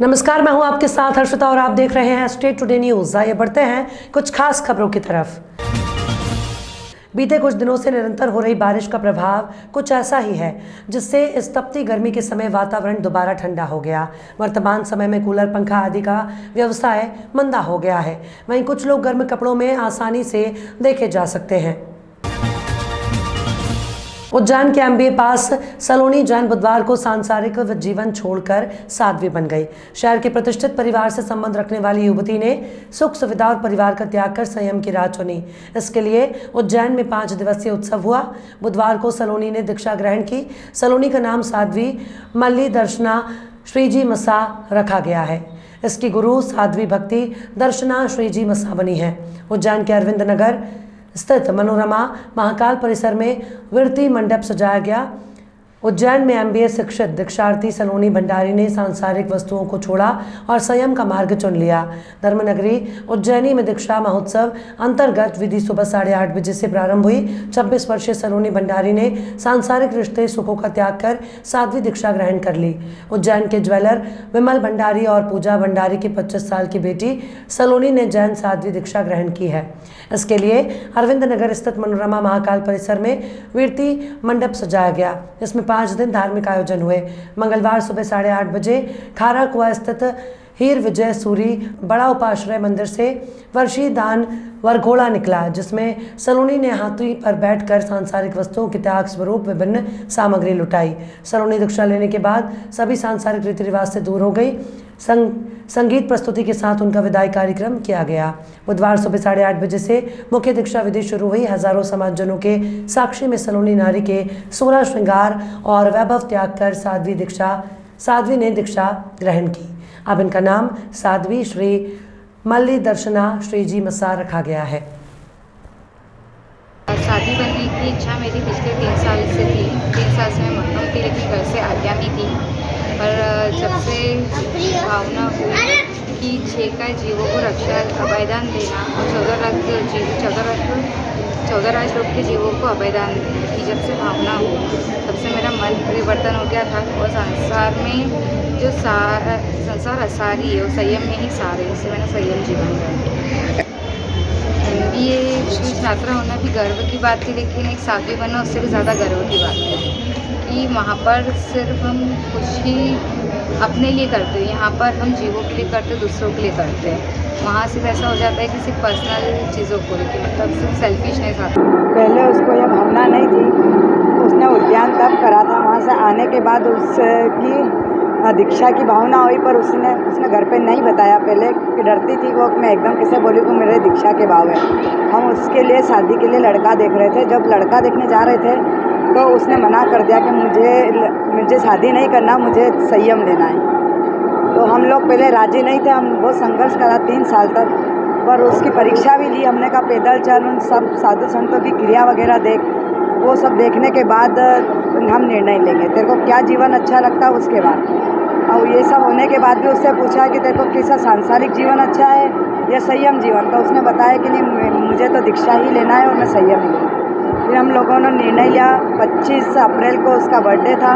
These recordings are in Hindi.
नमस्कार, मैं हूं आपके साथ हर्षिता और आप देख रहे हैं स्टेट टुडे न्यूज। आइए बढ़ते हैं कुछ खास खबरों की तरफ। बीते कुछ दिनों से निरंतर हो रही बारिश का प्रभाव कुछ ऐसा ही है जिससे इस तपती गर्मी के समय वातावरण दोबारा ठंडा हो गया। वर्तमान समय में कूलर, पंखा आदि का व्यवसाय मंदा हो गया है। वहीं कुछ लोग गर्म कपड़ों में आसानी से देखे जा सकते हैं। उज्जैन के एमबीए पास सलोनी जैन बुधवार को सांसारिक जीवन छोड़कर साध्वी बन गई। शहर के प्रतिष्ठित परिवार से संबंध रखने वाली युवती ने सुख सुविधा और परिवार का त्याग कर संयम की राह चुनी। इसके लिए उज्जैन में 5 दिवसीय उत्सव हुआ। बुधवार को सलोनी ने दीक्षा ग्रहण की। सलोनी का नाम साध्वी मल्ली दर्शना श्रीजी मसा रखा गया है। इसकी गुरु साध्वी भक्ति दर्शना श्रीजी मसा बनी है। उज्जैन के अरविंद नगर स्थित मनोरमा महाकाल परिसर में वीरती मंडप सजाया गया। उज्जैन में एमबीए शिक्षित दीक्षार्थी सलोनी भंडारी ने सांसारिक वस्तुओं को छोड़ा और संयम का मार्ग चुन लिया। धर्मनगरी उज्जैनी में दीक्षा महोत्सव अंतर्गत विधि सुबह 8:30 बजे से प्रारंभ हुई। 26 वर्षीय सलोनी भंडारी ने सांसारिक रिश्ते सुखों का त्याग कर साध्वी दीक्षा ग्रहण कर ली। उज्जैन के ज्वेलर विमल भंडारी और पूजा भंडारी की 25 साल की बेटी सलोनी ने जैन साध्वी दीक्षा ग्रहण की है। इसके लिए अरविंद नगर स्थित मनोरमा महाकाल परिसर में वीरती मंडप सजाया गया। इसमें 5 दिन धार्मिक आयोजन हुए। मंगलवार सुबह 8:30 बजे खारा कुआ स्थित हीर विजय सूरी बड़ा उपाश्रय मंदिर से वर्षी दान वरघोड़ा निकला, जिसमें सलोनी ने हाथी पर बैठकर सांसारिक वस्तुओं के त्याग स्वरूप विभिन्न सामग्री लुटाई। सलोनी दीक्षा लेने के बाद सभी सांसारिक रीति रिवाज से दूर हो गई। संगीत प्रस्तुति के साथ उनका विदाई कार्यक्रम किया गया। बुधवार सुबह 8:30 बजे से मुख्य दीक्षा विधि शुरू हुई। हजारों समाजजनों के साक्षी में सलोनी नारी के 16 श्रृंगार और वैभव त्याग कर साध्वी ने दीक्षा ग्रहण की। अब इनका नाम साध्वी श्री मल्ली दर्शना श्रीजी मसा रखा गया है। शादी बनने की इच्छा मेरी पिछले 3 साल से थी। 3 साल से मैं मक्कम थी, लेकिन घर से आज्ञा नहीं थी। पर जब से भावना हुई कि 6 का जीवों को रक्षा अभयदान देना और 14 राज लोग के जीवों को अभयदान देने की जब से भावना हुई, तब से मेरा मन परिवर्तन हो गया था। और संसार में जो संसार असारी है वो संयम में ही सार है, इससे मैंने संयम जीवन किया। MBA की छात्रा होना भी गर्व की बात थी, लेकिन एक साध्वी बनना उससे भी ज़्यादा गर्व की बात है कि वहाँ पर सिर्फ हम कुछ ही अपने लिए करते हैं, यहाँ पर हम जीवों के लिए करते, दूसरों के लिए करते हैं। वहाँ सिर्फ ऐसा हो जाता है कि सिर्फ पर्सनल चीज़ों को लेकर, मतलब सिर्फ सेल्फिशनेस आता है। पहले उसको यह भावना नहीं थी, उसने उद्यान तब करा था। वहाँ से आने के बाद उसकी दीक्षा की भावना हुई, पर उसने घर पे नहीं बताया पहले कि डरती थी वो, मैं एकदम कैसे बोली कि मेरे दीक्षा के भाव है। हम उसके लिए शादी के लिए लड़का देख रहे थे। जब लड़का देखने जा रहे थे तो उसने मना कर दिया कि मुझे शादी नहीं करना, मुझे संयम लेना है। तो हम लोग पहले राजी नहीं थे। हम बहुत संघर्ष करा 3 साल तक, पर उसकी परीक्षा भी ली हमने। कहा पैदल चल, उन सब साधु संतों की क्रिया वगैरह देख, वो सब देखने के बाद हम निर्णय लेंगे, तेरे को क्या जीवन अच्छा लगता उसके बाद। और ये सब होने के बाद भी उससे पूछा कि तेरे को कैसा सांसारिक जीवन अच्छा है या संयम जीवन, तो उसने बताया कि नहीं, मुझे तो दीक्षा ही लेना है और मैं संयम ही लूँगा। फिर हम लोगों ने निर्णय लिया। 25 अप्रैल को उसका बर्थडे था,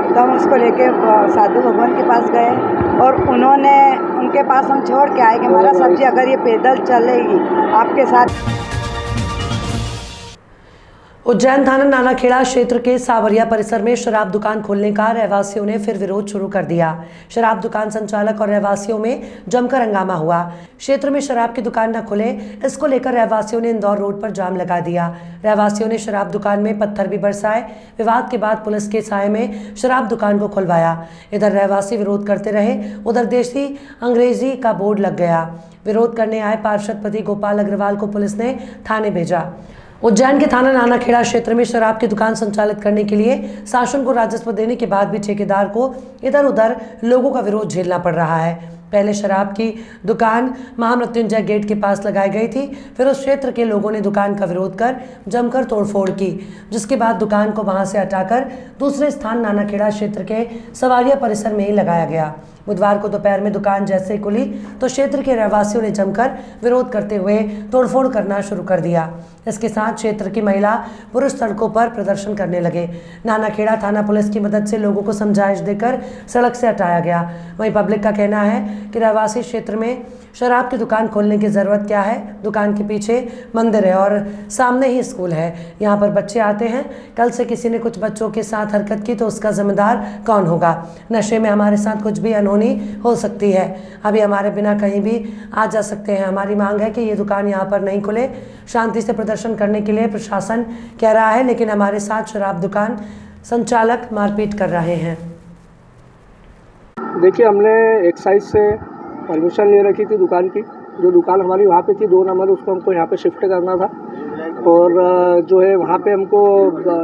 तो हम उसको लेके साधु भगवान के पास गए और उनके पास हम छोड़ के आए कि हमारा सब्जी अगर ये पैदल चलेगी आपके साथ। उज्जैन थाना नानाखेड़ा क्षेत्र के सावरिया परिसर में शराब दुकान खोलने का रहवासियों ने फिर विरोध शुरू कर दिया। शराब दुकान संचालक और रहवासियों में जमकर हंगामा हुआ। क्षेत्र में शराब की दुकान न खुले, इसको लेकर रहवासियों ने इंदौर रोड पर जाम लगा दिया। रहवासियों ने शराब दुकान में पत्थर भी बरसाए। विवाद के बाद पुलिस के साये में शराब दुकान को खुलवाया। इधर रहवासी विरोध करते रहे, उधर देसी अंग्रेजी का बोर्ड लग गया। विरोध करने आए पार्षद पति गोपाल अग्रवाल को पुलिस ने थाने भेजा। उज्जैन के थाना नानाखेड़ा क्षेत्र में शराब की दुकान संचालित करने के लिए शासन को राजस्व देने के बाद भी ठेकेदार को इधर उधर लोगों का विरोध झेलना पड़ रहा है। पहले शराब की दुकान महामृत्युंजय गेट के पास लगाई गई थी, फिर उस क्षेत्र के लोगों ने दुकान का विरोध कर जमकर तोड़फोड़ की, जिसके बाद दुकान को वहां से हटाकर दूसरे स्थान नानाखेड़ा क्षेत्र के सवारिया परिसर में ही लगाया गया। बुधवार को दोपहर में दुकान जैसे ही खुली तो क्षेत्र के रहवासियों ने जमकर विरोध करते हुए तोड़फोड़ करना शुरू कर दिया। इसके साथ क्षेत्र की महिला पुरुष सड़कों पर प्रदर्शन करने लगे। नानाखेड़ा थाना पुलिस की मदद से लोगों को समझाइश देकर सड़क से हटाया गया। वहीं पब्लिक का कहना है कि रहवासी क्षेत्र में शराब की दुकान खोलने की ज़रूरत क्या है। दुकान के पीछे मंदिर है और सामने ही स्कूल है, यहाँ पर बच्चे आते हैं। कल से किसी ने कुछ बच्चों के साथ हरकत की तो उसका जिम्मेदार कौन होगा। नशे में हमारे साथ कुछ भी अनहोनी हो सकती है, अभी हमारे बिना कहीं भी आ जा सकते हैं। हमारी मांग है कि ये दुकान यहाँ पर नहीं खुले। शांति से प्रदर्शन करने के लिए प्रशासन कह रहा है, लेकिन हमारे साथ शराब दुकान संचालक मारपीट कर रहे हैं। देखिए, हमने एक्साइज से परमिशन ले रखी थी दुकान की। जो दुकान हमारी वहाँ पे थी 2 नंबर, उसको हमको यहाँ पे शिफ्ट करना था। और जो है वहाँ पे हमको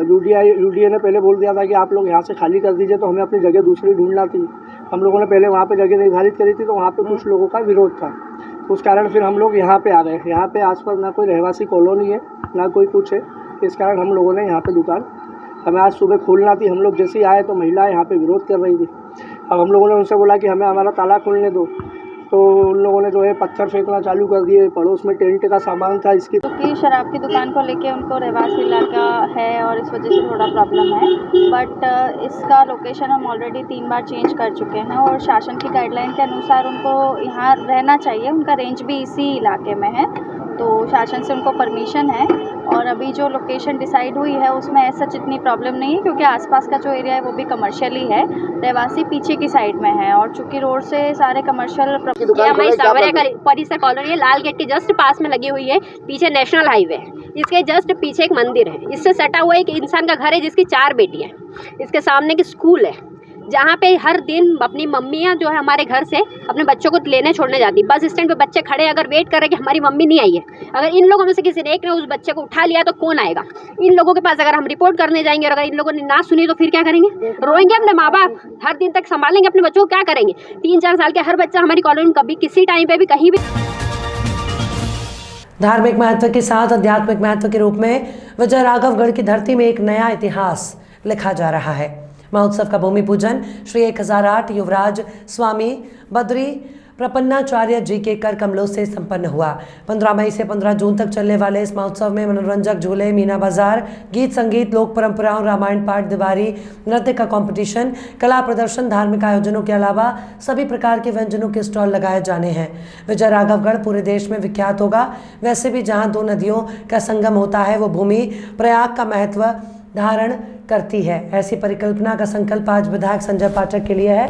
यूडीए ने पहले बोल दिया था कि आप लोग यहाँ से खाली कर दीजिए, तो हमें अपनी जगह दूसरी ढूंढना थी। हम लोगों ने पहले वहाँ पे जगह निर्धारित करी थी, तो वहाँ पे कुछ लोगों का विरोध था। उस कारण फिर हम लोग यहाँ पे आ गए। यहाँ पे आसपास ना कोई रहवासी कॉलोनी है, ना कोई कुछ है। इस कारण हम लोगों ने यहाँ पे दुकान हमें आज सुबह खोलना थी। हम लोग जैसे ही आए तो महिलाएं यहाँ पे विरोध कर रही थी। अब हम लोगों ने उनसे बोला कि हमें हमारा ताला खोलने दो, तो उन लोगों ने जो है पत्थर फेंकना चालू कर दिए। पड़ोस में टेंट का सामान था इसकी, क्योंकि शराब की दुकान को लेके उनको रहवासी इलाका है और इस वजह से थोड़ा प्रॉब्लम है। बट इसका लोकेशन हम ऑलरेडी 3 बार चेंज कर चुके हैं और शासन की गाइडलाइन के अनुसार उनको यहाँ रहना चाहिए। उनका रेंज भी इसी इलाके में है, तो शासन से उनको परमिशन है। और अभी जो लोकेशन डिसाइड हुई है उसमें ऐसा इतनी प्रॉब्लम नहीं है, क्योंकि आसपास का जो एरिया है वो भी कमर्शियल ही है। रहवासी पीछे की साइड में है और चूँकि रोड से सारे कमर्शियल हमारी सावरिया परिसर कॉलोनी है, लाल गेट के जस्ट पास में लगी हुई है। पीछे नेशनल हाईवे है, इसके जस्ट पीछे एक मंदिर है। इससे सटा हुआ एक इंसान का घर है जिसकी 4 बेटियाँ हैं। इसके सामने की स्कूल है, जहाँ पे हर दिन अपनी मम्मियाँ जो है हमारे घर से अपने बच्चों को लेने छोड़ने जाती। बस स्टैंड पे बच्चे खड़े अगर वेट कर रहे कि हमारी मम्मी नहीं आई है। अगर इन लोगों में से किसी ने एक ने उस बच्चे को उठा लिया तो कौन आएगा? इन लोगों के पास अगर हम रिपोर्ट करने जाएंगे और अगर इन लोगों ने ना सुनी तो फिर क्या करेंगे? रोएंगे अपने माँ बाप? हर दिन तक संभालेंगे अपने बच्चों को? क्या करेंगे? 3-4 साल के हर बच्चा हमारी कॉलोनी में कभी किसी टाइम पे भी कहीं भी। धार्मिक महत्व के साथ आध्यात्मिक महत्व के रूप में विजय राघवगढ़ की धरती में एक नया इतिहास लिखा जा रहा है। महोत्सव का भूमि पूजन श्री 1008 युवराज स्वामी बद्री प्रपन्नाचार्य जी के कर कमलों से संपन्न हुआ। 15 मई से 15 जून तक चलने वाले इस महोत्सव में मनोरंजक झूले, मीना बाजार, गीत संगीत, लोक परंपराओं, रामायण पाठ, दिवारी, नृत्य का कंपटीशन, कला प्रदर्शन, धार्मिक आयोजनों के अलावा सभी प्रकार के व्यंजनों के स्टॉल लगाए जाने हैं। विजय राघवगढ़ पूरे देश में विख्यात होगा। वैसे भी जहाँ 2 नदियों का संगम होता है वो भूमि प्रयाग का महत्व धारण करती है। ऐसी परिकल्पना का संकल्प आज विधायक संजय पाठक के लिए है।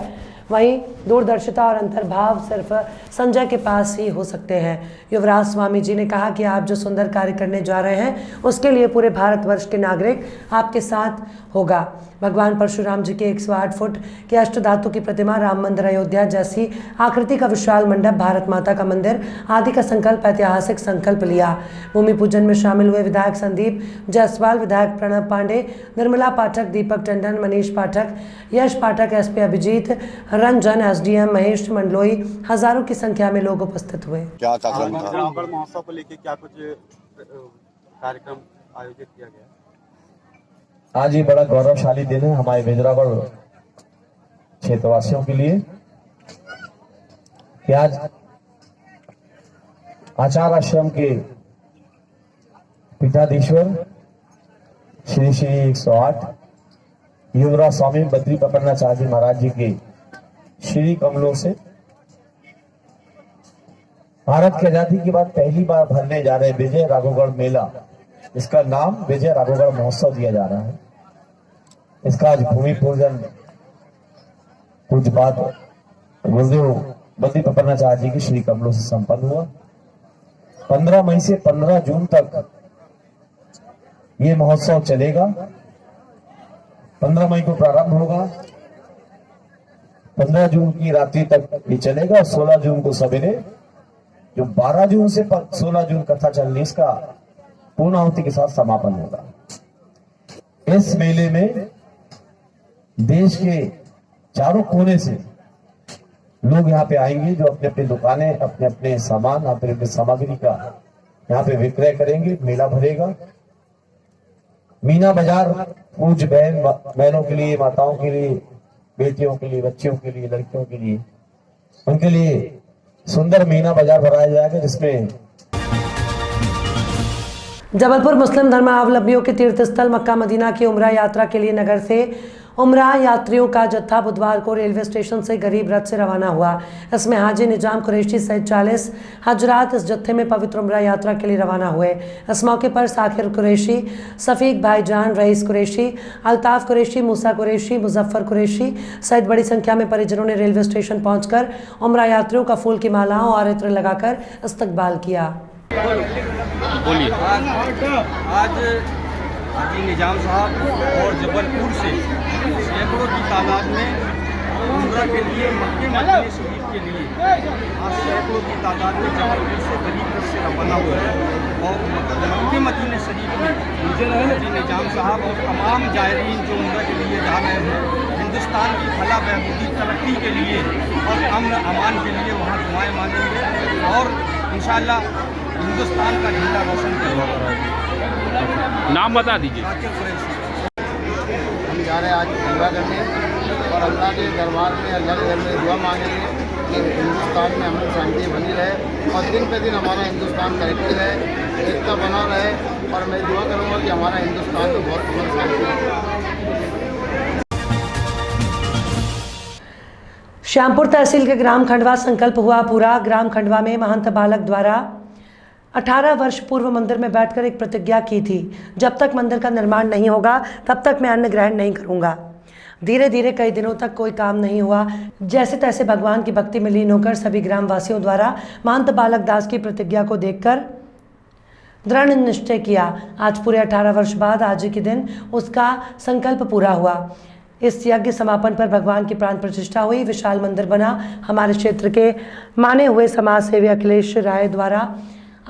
वहीं दूरदर्शिता और अंतर्भाव सिर्फ संजय के पास ही हो सकते हैं। युवराज स्वामी जी ने कहा कि आप जो सुंदर कार्य करने जा रहे हैं उसके लिए पूरे भारतवर्ष के नागरिक आपके साथ होगा। भगवान परशुराम जी के 108 फुट के अष्टधातु की प्रतिमा, राम मंदिर अयोध्या जैसी आकृति का विशाल मंडप, भारत माता का मंदिर आदि का संकल्प, ऐतिहासिक संकल्प लिया। भूमि पूजन में शामिल हुए विधायक संदीप जायसवाल, विधायक प्रणव पांडे, निर्मला पाठक, दीपक टंडन, मनीष पाठक, यश पाठक, एसपी अभिजीत रंजन, एसडीएम महेश मंडलोई, हजारों की संख्या में लोग उपस्थित हुए। क्या कार्यक्रम था? राघवगढ़ महोत्सव को लेकर क्या कुछ कार्यक्रम आयोजित किया गया? आज ये बड़ा गौरवशाली दिन है हमारे विजयराघवगढ़ क्षेत्रवासियों के लिए कि आज आचार आश्रम के पीठाधीश्वर श्री 108 युवराज स्वामी बद्री प्रपन्नाचार्य जी महाराज जी के श्री कमलों से भारत की आजादी के बाद पहली बार भरने जा रहे विजय राघवगढ़ मेला, इसका नाम विजय राघवगढ़ महोत्सव दिया जा रहा है। इसका आज भूमि पूजन कुछ बात गुरुदेव बद्री प्रपन्नाचार्य जी के श्री कमलों से संपन्न हुआ। 15 मई से 15 जून तक ये महोत्सव चलेगा। 15 मई को प्रारंभ होगा, 15 जून की रात्रि तक ये चलेगा और 16 जून को सवेरे, जो 12 जून से 16 जून कथा चलनी, इसका पूर्णाहुति के साथ समापन होगा। इस मेले में देश के चारों कोने से लोग यहाँ पे आएंगे, जो अपने अपनी दुकानें, अपने अपने सामान, अपने अपने सामग्री का यहाँ पे विक्रय करेंगे। मेला भरेगा। मीना बाजार पूज्य बहनों के लिए, माताओं के लिए, बेटियों के लिए, बच्चियों के लिए, लड़कियों के लिए उनके लिए सुंदर मीना बाजार बनाया जाएगा, जिसमें जबलपुर मुस्लिम धर्मावलंबियों के तीर्थ स्थल मक्का मदीना की उम्रा यात्रा के लिए नगर से उम्रा यात्रियों का जत्था बुधवार को रेलवे स्टेशन से गरीब रथ से रवाना हुआ। इसमें हाजी निजाम कुरैशी सहित 40 हजरात इस जत्थे में पवित्र उम्रा यात्रा के लिए रवाना हुए। इस मौके पर साकिर कुरैशी, सफ़ीक भाईजान, रईस कुरैशी, अल्ताफ़ कुरैशी, मूसा कुरैशी, मुजफ्फर कुरैशी सहित बड़ी संख्या में परिजनों ने रेलवे स्टेशन पहुंचकर उम्रा यात्रियों का फूल की मालाओं और इत्र लगाकर इस्तकबाल किया। बोलिए। आज हाजी निजाम साहब और जबलपुर से सैकड़ों की तादाद में उम्रा के लिए मक्के मदीने शरीफ के लिए आज सैकड़ों की तादाद में जबलपुर से गरीब रथ से रवाना हुए हैं और मक्के मदीने शरीफ में हाजी निजाम साहब और तमाम जायरीन जो उम्रा के लिए जा रहे हैं, हिंदुस्तान की फलाह बहबूदी तरक्की के लिए और अमन अमान के लिए वहाँ दुआएं मांगेंगे और इंशाअल्लाह हिंदुस्तान का झंडा रोशन करवाएंगे। नाम बता दीजिए। हम जा रहे हैं आज उम्रा करने और अल्लाह के दरबार में, अल्लाह के घर में दुआ मांगेंगे कि हिंदुस्तान में अमन शांति बनी रहे और दिन पे दिन हमारा हिंदुस्तान तरक्की रहे, एकता बना रहे और मैं दुआ करूँगा कि हमारा हिंदुस्तान में बहुत अमन शांति रहे। श्यामपुर तहसील के ग्राम खंडवा संकल्प हुआ पूरा। ग्राम खंडवा में महंत बालक द्वारा 18 वर्ष पूर्व मंदिर में बैठकर एक प्रतिज्ञा की थी, जब तक मंदिर का निर्माण नहीं होगा तब तक मैं अन्न ग्रहण नहीं करूंगा। धीरे धीरे कई दिनों तक कोई काम नहीं हुआ। जैसे तैसे भगवान की भक्ति में लीन होकर सभी ग्रामवासियों द्वारा महंत बालक दास की प्रतिज्ञा को देखकर दृढ़ निश्चय किया। आज पूरे 18 वर्ष बाद आज के दिन उसका संकल्प पूरा हुआ। इस यज्ञ समापन पर भगवान की प्राण प्रतिष्ठा हुई, विशाल मंदिर बना। हमारे क्षेत्र के माने हुए समाज सेवी अखिलेश राय द्वारा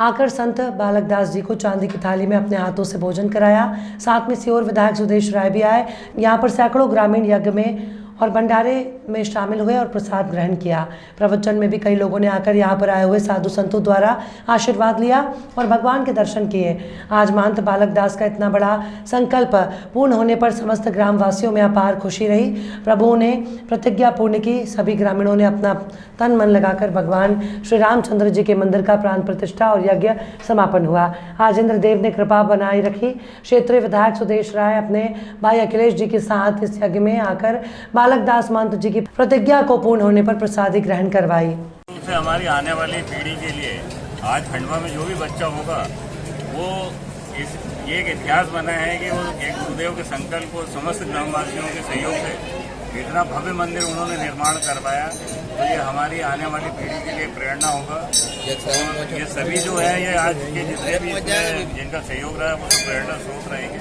आकर संत बालक दास जी को चांदी की थाली में अपने हाथों से भोजन कराया। साथ में सीहोर विधायक सुदेश राय भी आए। यहाँ पर सैकड़ों ग्रामीण यज्ञ में और भंडारे में शामिल हुए और प्रसाद ग्रहण किया। प्रवचन में भी कई लोगों ने आकर यहाँ पर आए हुए साधु संतों द्वारा आशीर्वाद लिया और भगवान के दर्शन किए। आज महंत बालक दास का इतना बड़ा संकल्प पूर्ण होने पर समस्त ग्रामवासियों में अपार खुशी रही। प्रभु ने प्रतिज्ञा पूर्ण की। सभी ग्रामीणों ने अपना तन मन लगाकर भगवान श्री रामचंद्र जी के मंदिर का प्राण प्रतिष्ठा और यज्ञ समापन हुआ। आज इंद्रदेव ने कृपा बनाए रखी। क्षेत्रीय विधायक सुदेश राय अपने भाई अखिलेश जी के साथ इस यज्ञ में आकर बालक दास महंत जी की प्रतिज्ञा को पूर्ण होने पर प्रसादी ग्रहण करवाई। से हमारी आने वाली पीढ़ी के लिए आज खंडवा में जो भी बच्चा होगा वो ये एक इतिहास बना है कि वो एक गुरुदेव के संकल्प को समस्त ग्रामवासियों के सहयोग से इतना भव्य मंदिर उन्होंने निर्माण करवाया, तो ये हमारी आने वाली पीढ़ी के लिए प्रेरणा होगा। और ये सभी जो है ये आज के जितने भी जिनका सहयोग रहा है वो तो प्रेरणा स्रोत रहेंगे।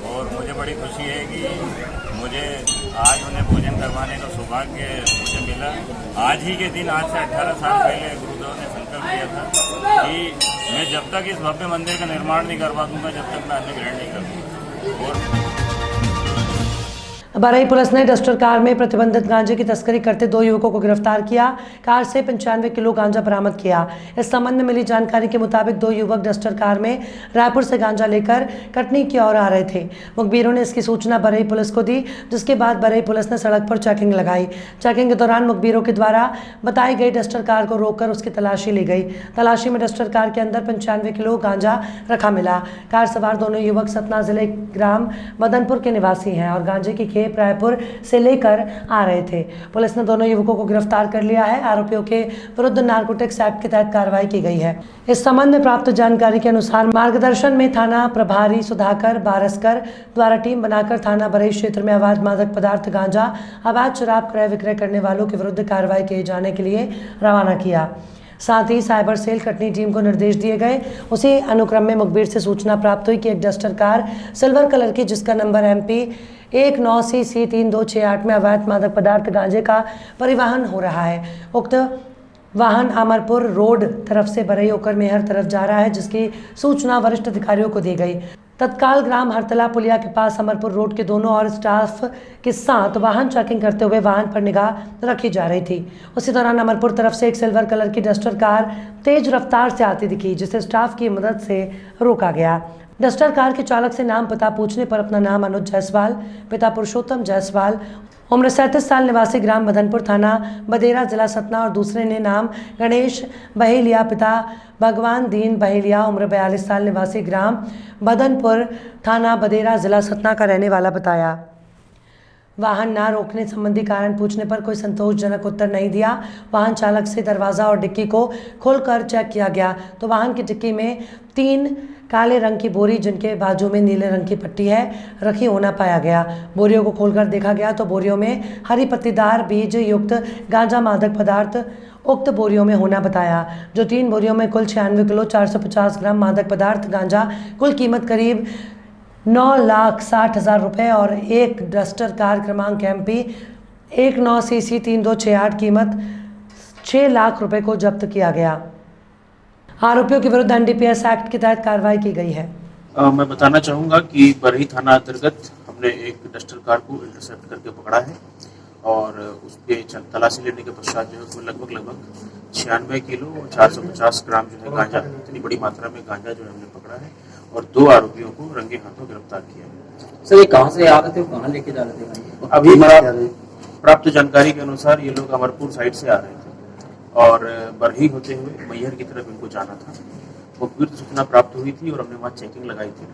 और मुझे बड़ी खुशी है कि मुझे आज उन्हें भोजन करवाने का सौभाग्य मुझे मिला। आज ही के दिन, आज से 18 साल पहले गुरुदेव ने संकल्प लिया था कि मैं जब तक इस भव्य मंदिर का निर्माण नहीं करवा दूंगा, जब तक मैं अन्न ग्रहण नहीं करूँगा। और बरई पुलिस ने डस्टर कार में प्रतिबंधित गांजे की तस्करी करते 2 युवकों को गिरफ्तार किया। कार से 95 किलो गांजा बरामद किया। इस संबंध में मिली जानकारी के मुताबिक 2 युवक डस्टर कार में रायपुर से गांजा लेकर कटनी की ओर आ रहे थे। मुखबिरों ने इसकी सूचना बरई पुलिस को दी, जिसके बाद बरई पुलिस ने सड़क पर चेकिंग लगाई। चेकिंग के दौरान मुखबिरों के द्वारा बताई गई डस्टर कार को रोककर उसकी तलाशी ली गई। तलाशी में डस्टर कार के अंदर 95 किलो गांजा रखा मिला। कार सवार दोनों युवक सतना जिले ग्राम मदनपुर के निवासी हैं और गांजे की खेप रायपुर से लेकर आ रहे थे। पुलिस ने दोनों युवकों को गिरफ्तार कर लिया है। आरोपियों के विरुद्ध नारकोटिक्स एक्ट के तहत कार्रवाई की गई है। इस संबंध में प्राप्त जानकारी के अनुसार मार्गदर्शन में थाना प्रभारी सुधाकर बारस्कर द्वारा टीम बनाकर थाना बरई क्षेत्र में अवैध मादक पदार्थ गांजा, अवैध शराब क्रय विक्रय करने वालों के विरुद्ध कार्रवाई किए जाने के लिए रवाना किया। साथ ही साइबर सेल कटनी टीम को निर्देश दिए गए। उसी अनुक्रम में मुखबिर से सूचना प्राप्त हुई कि एक डस्टर कार सिल्वर कलर की, जिसका नंबर MP 19CC3268 में अवैध मादक पदार्थ गांजे का परिवहन हो रहा है। उक्त वाहन अमरपुर रोड तरफ से बरई होकर मेहर तरफ जा रहा है, जिसकी सूचना वरिष्ठ अधिकारियों को दी गई। तत्काल ग्राम हरतला पुलिया के पास अमरपुर रोड के दोनों और स्टाफ के साथ वाहन चेकिंग करते हुए वाहन पर निगाह रखी जा रही थी। उसी दौरान अमरपुर तरफ से एक सिल्वर कलर की डस्टर कार तेज रफ्तार से आती दिखी, जिसे स्टाफ की मदद से रोका गया। डस्टर कार के चालक से नाम पता पूछने पर अपना नाम अनुज जायसवाल, पिता पुरुषोत्तम जायसवाल उम्र 37 साल निवासी ग्राम मदनपुर थाना बदेरा जिला सतना और दूसरे ने नाम गणेश बहेलिया पिता भगवान दीन बहेलिया उम्र 42 साल निवासी ग्राम मदनपुर थाना बदेरा जिला सतना का रहने वाला बताया। वाहन ना रोकने संबंधी कारण पूछने पर कोई संतोषजनक उत्तर नहीं दिया। वाहन चालक से दरवाज़ा और डिक्की को खोलकर चेक किया गया तो वाहन की डिक्की में 3 काले रंग की बोरी जिनके बाजू में नीले रंग की पट्टी है रखी होना पाया गया। बोरियों को खोलकर देखा गया तो बोरियों में हरी पत्तीदार बीज युक्त गांजा मादक पदार्थ उक्त बोरियों में होना बताया। जो 3 बोरियों में कुल 96 किलो 450 ग्राम मादक पदार्थ गांजा, कुल कीमत करीब 9,60,000 रुपये और एक डस्टर कार क्रमांक MP 19CC 3268 कीमत 6 लाख रुपए को जब्त किया गया। आरोपियों के विरुद्ध NDPS एक्ट के तहत कार्रवाई की गई है। मैं बताना चाहूँगा कि बरही थाना अंतर्गत हमने एक डस्टर कार को इंटरसेप्ट करके पकड़ा है और उस पर तलाशी लेने के पश्चात जो है उसमें लगभग 96 किलो और 450 ग्राम जो है गांजा, इतनी बड़ी मात्रा में गांजा जो है हमने पकड़ा है और 2 आरोपियों को रंगे हाथों गिरफ्तार किया है। सर ये कहाँ से आ रहे थे, कहाँ लेके जा रहे थे? अभी प्राप्त जानकारी के अनुसार ये लोग अमरपुर साइड से आ रहे थे और बरही होते हुए मैहर की तरफ इनको जाना था। वो गुप्त सूचना प्राप्त हुई थी और हमने वहाँ चेकिंग लगाई थी।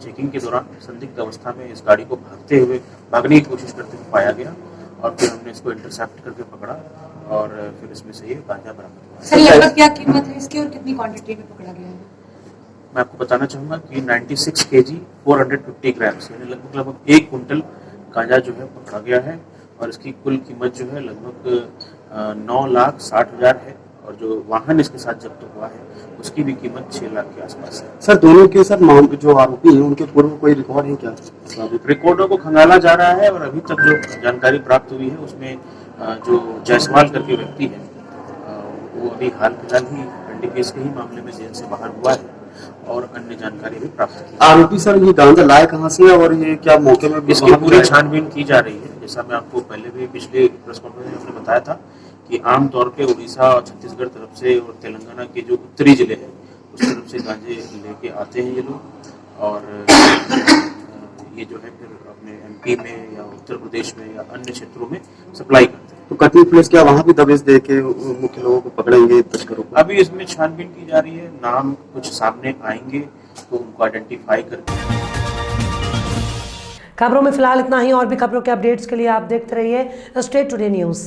चेकिंग के दौरान संदिग्ध अवस्था में इस गाड़ी को भागने की कोशिश करते हुए पाया गया और फिर हमने इसको इंटरसेप्ट करके पकड़ा और फिर इसमें से ये गांजा बरामद हुआ। सर लगभग क्या कीमत है इसकी और कितनी क्वांटिटी में पकड़ा गया है? मैं आपको बताना चाहूँगा कि 96 kg 450 ग्राम्स यानी लगभग 1 कुंटल गांजा जो है पकड़ा गया है और इसकी कुल कीमत जो है लगभग 9,60,000 है और जो वाहन इसके साथ जब्त हुआ है उसकी भी कीमत 6 लाख के आसपास है। सर दोनों के सर जो आरोपी हैं उनके पूर्व कोई रिकॉर्ड है क्या? रिकॉर्डों को खंगाला जा रहा है और अभी तक जो जानकारी प्राप्त हुई है उसमें जो जायसवाल करके व्यक्ति है वो अभी हाल फिलहाल ही NDPS के ही मामले में जेल से बाहर हुआ है और अन्य जानकारी भी प्राप्त की। आरोपी सर ये गांजा लाए कहाँ से और ये क्या मौके में इसकी पूरी छानबीन की जा रही है। जैसा मैं आपको पहले भी पिछले प्रेस कॉन्फ्रेंस में बताया था कि आमतौर पे उड़ीसा और छत्तीसगढ़ तरफ से और तेलंगाना के जो उत्तरी जिले हैं उस तरफ से गांजे लेके आते हैं ये लोग और ये जो है फिर अपने MP में या उत्तर प्रदेश में या अन्य क्षेत्रों में सप्लाई करते हैं। तो कतनी पुलिस क्या वहाँ भी दबिश दे के मुख्य लोगों को पकड़ेंगे तस्करों को? अभी इसमें छानबीन की जा रही है, नाम कुछ सामने आएंगे तो उनको आइडेंटिफाई करके। खबरों में फिलहाल इतना ही। और भी खबरों के अपडेट्स के लिए आप देखते रहिए स्टेट टुडे न्यूज़।